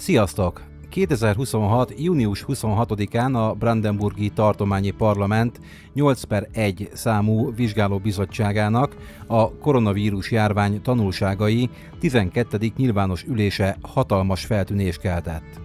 Sziasztok! 2026. június 26-án a Brandenburgi Tartományi Parlament 8/1 számú vizsgálóbizottságának a koronavírus járvány tanulságai 12. nyilvános ülése hatalmas feltűnést keltett.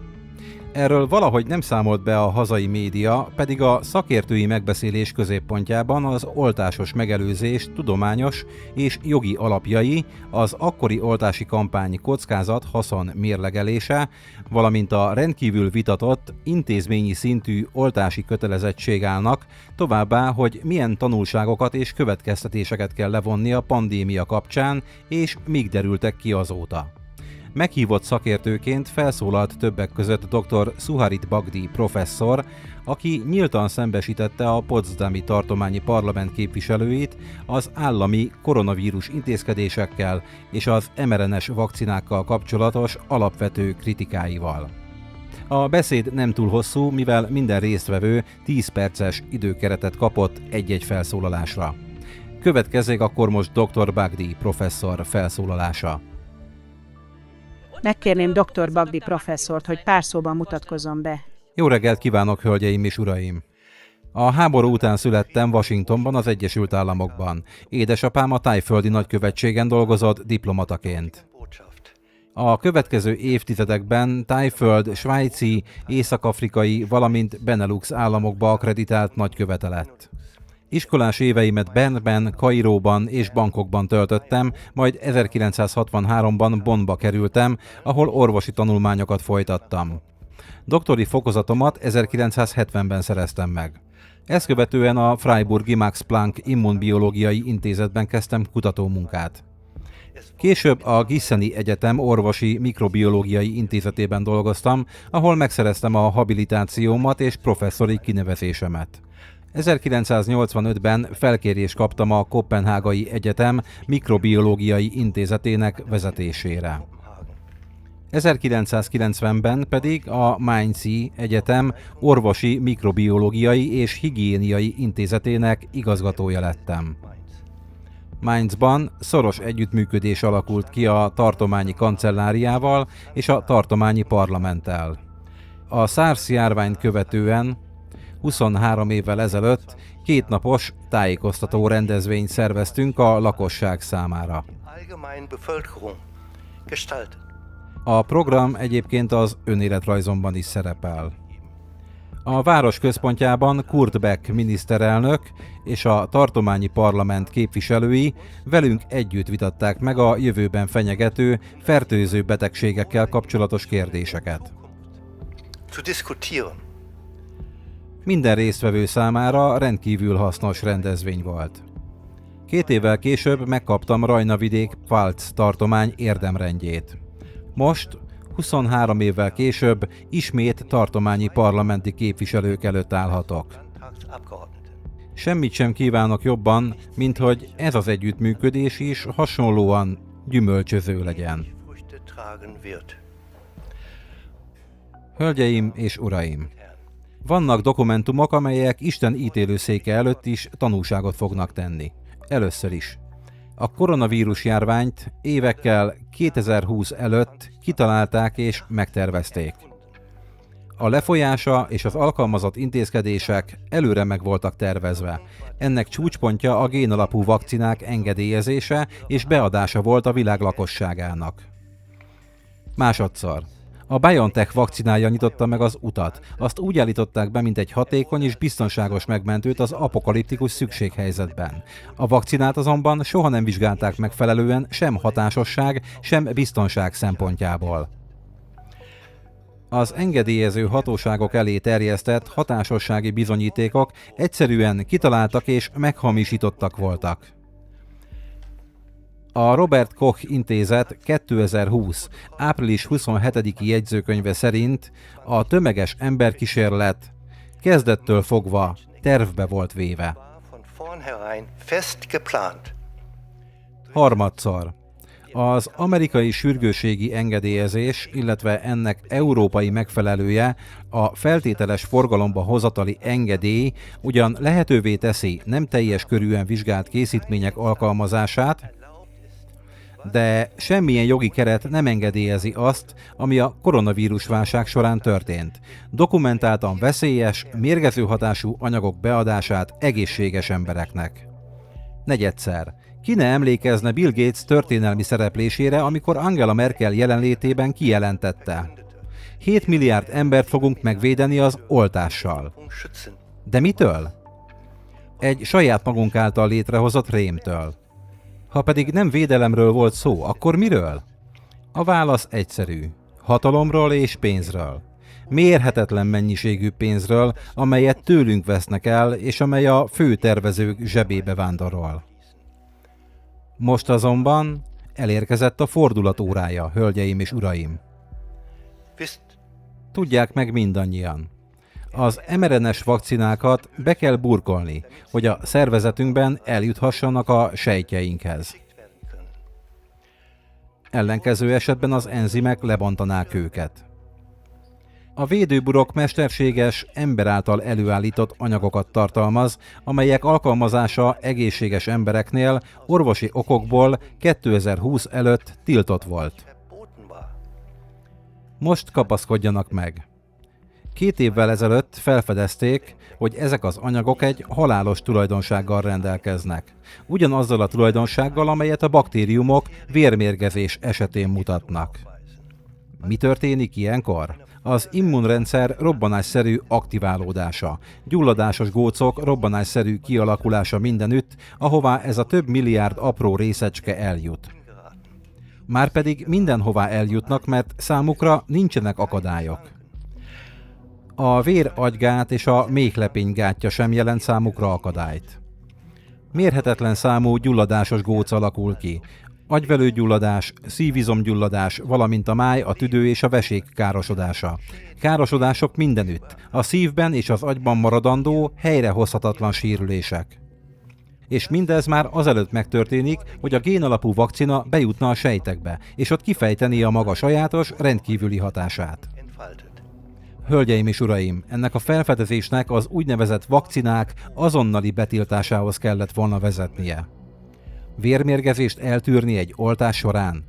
Erről valahogy nem számolt be a hazai média, pedig a szakértői megbeszélés középpontjában az oltásos megelőzés tudományos és jogi alapjai, az akkori oltási kampány kockázat-haszon mérlegelése, valamint a rendkívül vitatott, intézményi szintű oltási kötelezettség állnak, továbbá, hogy milyen tanulságokat és következtetéseket kell levonni a pandémia kapcsán, és mik derültek ki azóta. Meghívott szakértőként felszólalt többek között dr. Suharit Bhakdi professzor, aki nyíltan szembesítette a Potsdami tartományi parlament képviselőit az állami koronavírus intézkedésekkel és az mRNA-s vakcinákkal kapcsolatos alapvető kritikáival. A beszéd nem túl hosszú, mivel minden résztvevő 10 perces időkeretet kapott egy-egy felszólalásra. Következzék akkor most dr. Bhakdi professzor felszólalása. Megkérném dr. Bhakdi professzort, hogy pár szóban mutatkozzon be. Jó reggelt kívánok, hölgyeim és uraim! A háború után születtem Washingtonban, az Egyesült Államokban. Édesapám a Tájföldi nagykövetségen dolgozott diplomataként. A következő évtizedekben Tájföld svájci, észak-afrikai, valamint Benelux államokba akreditált nagykövete lett. Iskolás éveimet Bernben, Kairóban és Bangkokban töltöttem, majd 1963-ban Bonnba kerültem, ahol orvosi tanulmányokat folytattam. Doktori fokozatomat 1970-ben szereztem meg. Ezt követően a Freiburgi Max Planck Immunbiológiai Intézetben kezdtem kutatómunkát. Később a Gisseni Egyetem orvosi mikrobiológiai intézetében dolgoztam, ahol megszereztem a habilitációmat és professzori kinevezésemet. 1985-ben felkérést kaptam a Koppenhágai Egyetem mikrobiológiai intézetének vezetésére. 1990-ben pedig a Mainzi Egyetem orvosi mikrobiológiai és higiéniai intézetének igazgatója lettem. Mainzban szoros együttműködés alakult ki a tartományi kancelláriával és a tartományi parlamenttel. A SARS járványt követően 23 évvel ezelőtt 2 napos tájékoztató rendezvényt szerveztünk a lakosság számára. A program egyébként az önéletrajzomban is szerepel. A város központjában Kurt Beck miniszterelnök és a tartományi parlament képviselői velünk együtt vitatták meg a jövőben fenyegető, fertőző betegségekkel kapcsolatos kérdéseket. Minden résztvevő számára rendkívül hasznos rendezvény volt. 2 évvel később megkaptam Rajna-vidék Pfalz tartomány érdemrendjét. Most, 23 évvel később ismét tartományi parlamenti képviselők előtt állhatok. Semmit sem kívánok jobban, mint hogy ez az együttműködés is hasonlóan gyümölcsöző legyen. Hölgyeim és uraim! Vannak dokumentumok, amelyek Isten ítélőszéke előtt is tanúságot fognak tenni. Először is. A koronavírus járványt évekkel 2020 előtt kitalálták és megtervezték. A lefolyása és az alkalmazott intézkedések előre meg voltak tervezve. Ennek csúcspontja a génalapú vakcinák engedélyezése és beadása volt a világ lakosságának. Másodszor. A BioNTech vakcinája nyitotta meg az utat. Azt úgy állították be, mint egy hatékony és biztonságos megmentőt az apokaliptikus szükséghelyzetben. A vakcinát azonban soha nem vizsgálták megfelelően sem hatásosság, sem biztonság szempontjából. Az engedélyező hatóságok elé terjesztett hatásossági bizonyítékok egyszerűen kitaláltak és meghamisítottak voltak. A Robert Koch Intézet 2020. április 27-i jegyzőkönyve szerint a tömeges emberkísérlet kezdettől fogva tervbe volt véve. Harmadszor. Az amerikai sürgősségi engedélyezés, illetve ennek európai megfelelője, a feltételes forgalomba hozatali engedély ugyan lehetővé teszi nem teljes körűen vizsgált készítmények alkalmazását, De semmilyen jogi keret nem engedélyezi azt, ami a koronavírus válság során történt. Dokumentáltan veszélyes, mérgező hatású anyagok beadását egészséges embereknek. Negyedszer. Ki ne emlékezne Bill Gates történelmi szereplésére, amikor Angela Merkel jelenlétében kijelentette: 7 milliárd embert fogunk megvédeni az oltással. De mitől? Egy saját magunk által létrehozott rémtől. Ha pedig nem védelemről volt szó, akkor miről? A válasz egyszerű. Hatalomról és pénzről. Mérhetetlen mennyiségű pénzről, amelyet tőlünk vesznek el, és amely a fő tervezők zsebébe vándorol. Most azonban elérkezett a fordulat órája, hölgyeim és uraim. Tudják meg mindannyian. Az mRNA-s vakcinákat be kell burkolni, hogy a szervezetünkben eljuthassanak a sejtjeinkhez. Ellenkező esetben az enzimek lebontanák őket. A védőburok mesterséges, ember által előállított anyagokat tartalmaz, amelyek alkalmazása egészséges embereknél orvosi okokból 2020 előtt tiltott volt. Most kapaszkodjanak meg. 2 évvel ezelőtt felfedezték, hogy ezek az anyagok egy halálos tulajdonsággal rendelkeznek. Ugyanazzal a tulajdonsággal, amelyet a baktériumok vérmérgezés esetén mutatnak. Mi történik ilyenkor? Az immunrendszer robbanásszerű aktiválódása, gyulladásos gócok robbanásszerű kialakulása mindenütt, ahová ez a több milliárd apró részecske eljut. Márpedig mindenhová eljutnak, mert számukra nincsenek akadályok. A véragygát és a méhlepénygátja sem jelent számukra akadályt. Mérhetetlen számú gyulladásos góc alakul ki. Agyvelőgyulladás, szívizomgyulladás, valamint a máj, a tüdő és a vesék károsodása. Károsodások mindenütt, a szívben és az agyban maradandó, helyrehozhatatlan sérülések. És mindez már azelőtt megtörténik, hogy a génalapú vakcina bejutna a sejtekbe, és ott kifejteni a maga sajátos, rendkívüli hatását. Hölgyeim és uraim, ennek a felfedezésnek az úgynevezett vakcinák azonnali betiltásához kellett volna vezetnie. Vérmérgezést eltűrni egy oltás során?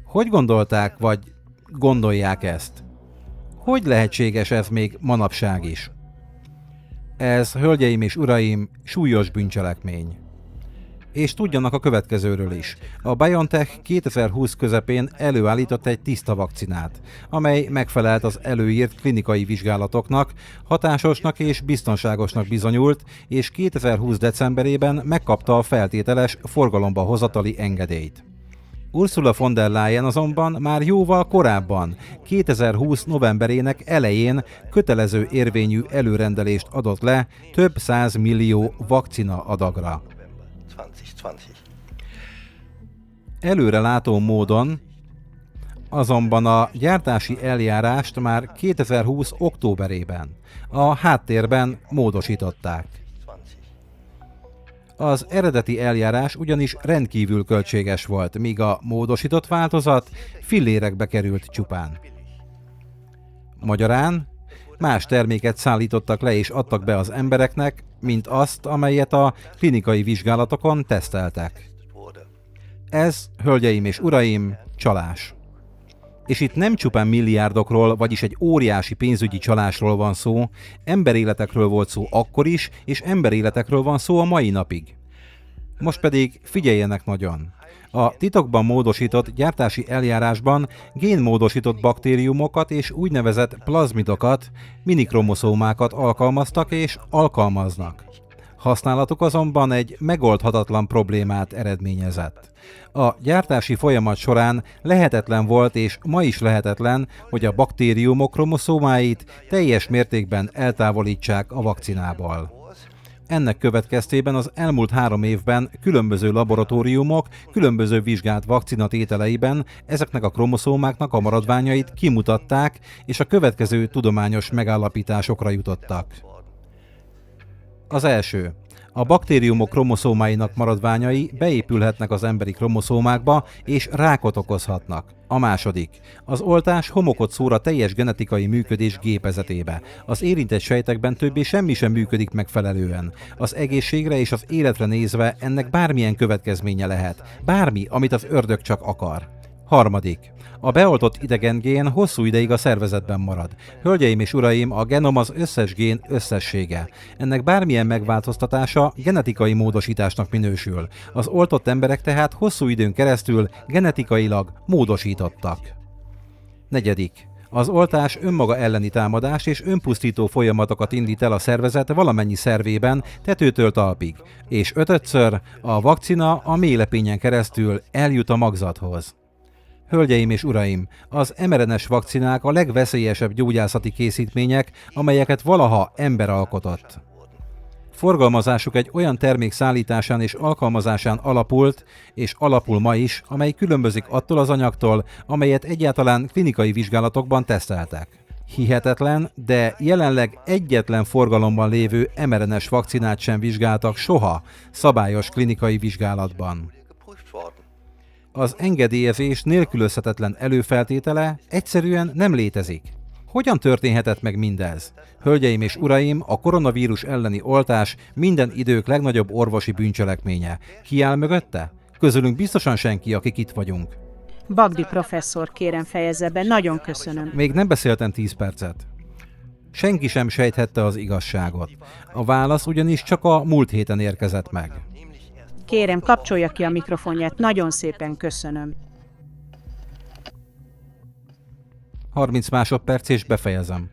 Hogy gondolták, vagy gondolják ezt? Hogy lehetséges ez még manapság is? Ez, hölgyeim és uraim, súlyos bűncselekmény. És tudjanak a következőről is. A BioNTech 2020 közepén előállított egy tiszta vakcinát, amely megfelelt az előírt klinikai vizsgálatoknak, hatásosnak és biztonságosnak bizonyult, és 2020 decemberében megkapta a feltételes forgalomba hozatali engedélyt. Ursula von der Leyen azonban már jóval korábban, 2020 novemberének elején kötelező érvényű előrendelést adott le több 100 millió vakcina adagra. Előrelátó módon azonban a gyártási eljárást már 2020 októberében a háttérben módosították. Az eredeti eljárás ugyanis rendkívül költséges volt, míg a módosított változat fillérekbe került csupán. Magyarán más terméket szállítottak le és adtak be az embereknek, mint azt, amelyet a klinikai vizsgálatokon teszteltek. Ez, hölgyeim és uraim, csalás. És itt nem csupán milliárdokról, vagyis egy óriási pénzügyi csalásról van szó, emberéletekről volt szó akkor is, és emberéletekről van szó a mai napig. Most pedig figyeljenek nagyon! A titokban módosított gyártási eljárásban génmódosított baktériumokat és úgynevezett plazmidokat, minikromoszómákat alkalmaztak és alkalmaznak. Használatuk azonban egy megoldhatatlan problémát eredményezett. A gyártási folyamat során lehetetlen volt és ma is lehetetlen, hogy a baktériumok kromoszómáit teljes mértékben eltávolítsák a vakcinából. Ennek következtében az elmúlt 3 évben különböző laboratóriumok különböző vizsgált vakcinatételeiben ezeknek a kromoszómáknak a maradványait kimutatták, és a következő tudományos megállapításokra jutottak. Az első. A baktériumok kromoszómáinak maradványai beépülhetnek az emberi kromoszómákba és rákot okozhatnak. A második. Az oltás homokot szór a teljes genetikai működés gépezetébe. Az érintett sejtekben többé semmi sem működik megfelelően. Az egészségre és az életre nézve ennek bármilyen következménye lehet. Bármi, amit az ördög csak akar. Harmadik. A beoltott idegen gén hosszú ideig a szervezetben marad. Hölgyeim és uraim, a genom az összes gén összessége. Ennek bármilyen megváltoztatása genetikai módosításnak minősül. Az oltott emberek tehát hosszú időn keresztül genetikailag módosítottak. Negyedik. Az oltás önmaga elleni támadás és önpusztító folyamatokat indít el a szervezet valamennyi szervében, tetőtől talpig. És ötödször, a vakcina a méhlepényen keresztül eljut a magzathoz. Hölgyeim és uraim, az mRNA-s vakcinák a legveszélyesebb gyógyászati készítmények, amelyeket valaha ember alkotott. Forgalmazásuk egy olyan termék szállításán és alkalmazásán alapult, és alapul ma is, amely különbözik attól az anyagtól, amelyet egyáltalán klinikai vizsgálatokban teszteltek. Hihetetlen, de jelenleg egyetlen forgalomban lévő mRNA-s vakcinát sem vizsgáltak soha szabályos klinikai vizsgálatban. Az engedélyezés nélkülözhetetlen előfeltétele egyszerűen nem létezik. Hogyan történhetett meg mindez? Hölgyeim és uraim, a koronavírus elleni oltás minden idők legnagyobb orvosi bűncselekménye. Ki áll mögötte? Közülünk biztosan senki, akik itt vagyunk. Bagdi professzor, kérem fejezze be, nagyon köszönöm. Még nem beszéltem 10 percet. Senki sem sejthette az igazságot. A válasz ugyanis csak a múlt héten érkezett meg. Kérem, kapcsolja ki a mikrofonját, nagyon szépen köszönöm. 30 másodperc és befejezem.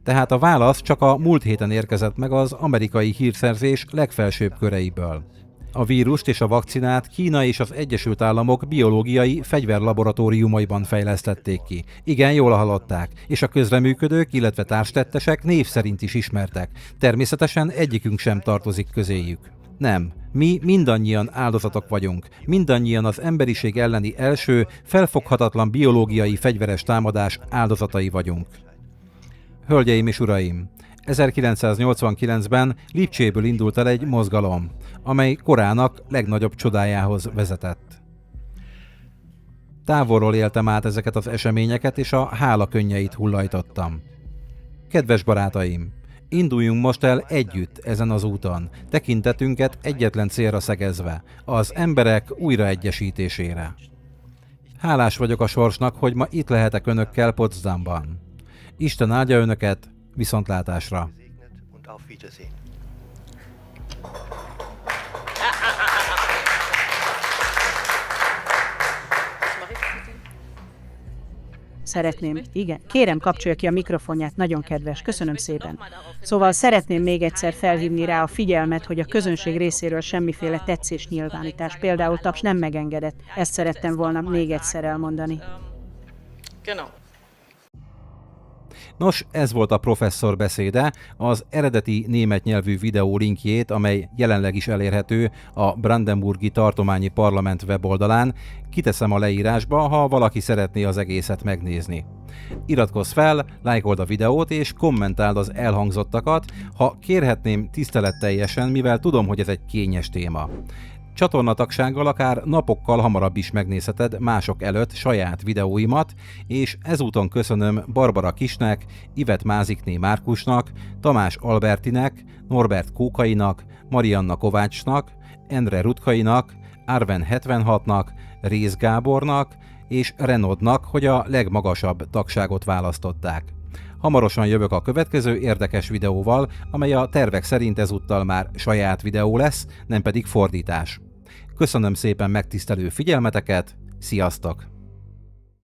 Tehát a válasz csak a múlt héten érkezett meg az amerikai hírszerzés legfelsőbb köreiből. A vírust és a vakcinát Kína és az Egyesült Államok biológiai fegyverlaboratóriumaiban fejlesztették ki. Igen, jól hallották, és a közreműködők, illetve társtettesek név szerint is ismertek. Természetesen egyikünk sem tartozik közéjük. Nem, mi mindannyian áldozatok vagyunk, mindannyian az emberiség elleni első, felfoghatatlan biológiai fegyveres támadás áldozatai vagyunk. Hölgyeim és uraim, 1989-ben Lipcséből indult el egy mozgalom, amely korának legnagyobb csodájához vezetett. Távolról éltem át ezeket az eseményeket, és a hála könnyeit hullajtottam. Kedves barátaim! Induljunk most el együtt ezen az úton, tekintetünket egyetlen célra szegezve, az emberek újraegyesítésére. Hálás vagyok a sorsnak, hogy ma itt lehetek önökkel Potsdamban. Isten áldja önöket, viszontlátásra! Szeretném, igen, kérem kapcsolja ki a mikrofonját, nagyon kedves, köszönöm szépen. Szóval szeretném még egyszer felhívni rá a figyelmet, hogy a közönség részéről semmiféle tetszésnyilvánítás, például taps nem megengedett. Ezt szerettem volna még egyszer elmondani. Nos, ez volt a professzor beszéde, az eredeti német nyelvű videó linkjét, amely jelenleg is elérhető a Brandenburgi Tartományi Parlament weboldalán, kiteszem a leírásba, ha valaki szeretné az egészet megnézni. Iratkozz fel, lájkold a videót és kommentáld az elhangzottakat, ha kérhetném tiszteletteljesen, mivel tudom, hogy ez egy kényes téma. Csatornatagsággal akár napokkal hamarabb is megnézheted mások előtt saját videóimat, és ezúton köszönöm Barbara Kisnek, Ivet Mázikné Márkusnak, Tamás Albertinek, Norbert Kókainak, Marianna Kovácsnak, Endre Rutkainak, Arven 76-nak, Rész Gábornak és Renodnak, hogy a legmagasabb tagságot választották. Hamarosan jövök a következő érdekes videóval, amely a tervek szerint ezúttal már saját videó lesz, nem pedig fordítás. Köszönöm szépen megtisztelő figyelmeteket, sziasztok!